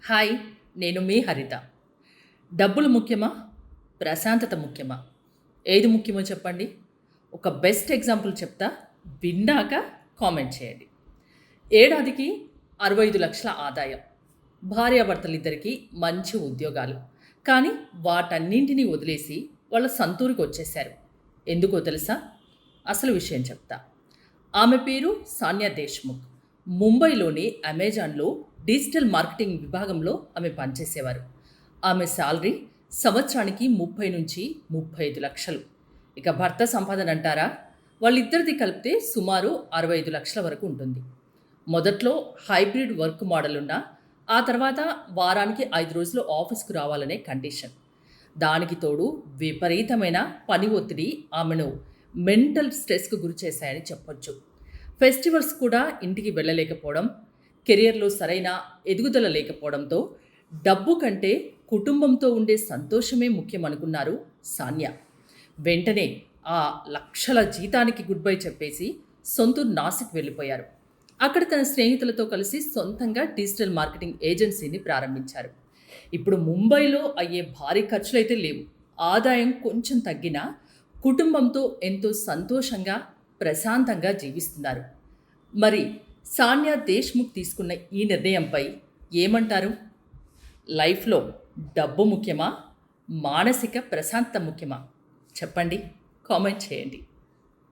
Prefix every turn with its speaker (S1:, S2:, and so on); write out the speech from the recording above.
S1: Hi, నేను మీ హరిత. డబ్బులు ముఖ్యమా? ప్రశాంతత ముఖ్యమా? ఏది ముఖ్యమో చెప్పండి. ఒక బెస్ట్ ఎగ్జాంపుల్ చెప్తా. విన్నాక కామెంట్ చేయండి. ఏడాదికి 65,00,000 ఆదాయం. భార్యాభర్తలిద్దరికీ మంచి ఉద్యోగాలు. కానీ వాటన్నింటినీ వదిలేసి వాళ్ళ సొంతూరికొచ్చేశారు. ఎందుకో తెలుసా? అసలు విషయం చెప్తా. ఆమె పేరు సాన్యా దేశ్ముఖ్. ముంబైలోని అమెజాన్‌లో డిజిటల్ మార్కెటింగ్ విభాగంలో ఆమె పనిచేసేవారు. ఆమె సాలరీ సంవత్సరానికి 30-35 లక్షలు. ఇక భర్త సంపాదన అంటారా? వాళ్ళిద్దరిది కలిపితే సుమారు 65 లక్షల వరకు ఉంటుంది. మొదట్లో హైబ్రిడ్ వర్క్ మోడల్ ఉన్నా, ఆ తర్వాత వారానికి 5 రోజులు ఆఫీస్‌కు రావాలనే కండిషన్. దానికి తోడు విపరీతమైన పని ఒత్తిడి ఆమెను మెంటల్ స్ట్రెస్‌కు గురిచేశాయని చెప్పొచ్చు. ఫెస్టివల్స్ కూడా ఇంటికి వెళ్ళలేకపోవడం, కెరియర్‌లో సరైన ఎదుగుదల లేకపోవడంతో డబ్బు కంటే కుటుంబంతో ఉండే సంతోషమే ముఖ్యమనుకున్నారు సాన్యా. వెంటనే ఆ లక్షల జీతానికి గుడ్ బై చెప్పేసి సొంతూరు నాసిక్ వెళ్ళిపోయారు. అక్కడ తన స్నేహితులతో కలిసి సొంతంగా డిజిటల్ మార్కెటింగ్ ఏజెన్సీని ప్రారంభించారు. ఇప్పుడు ముంబైలో అయ్యే భారీ ఖర్చులైతే లేవు. ఆదాయం కొంచెం తగ్గినా కుటుంబంతో ఎంతో సంతోషంగా, ప్రశాంతంగా జీవిస్తున్నారు. మరి సాన్యా దేశ్ముఖ్ తీసుకున్న ఈ నిర్ణయంపై ఏమంటారు? లైఫ్‌లో డబ్బు ముఖ్యమా? మానసిక ప్రశాంతత ముఖ్యమా? చెప్పండి. కామెంట్ చేయండి.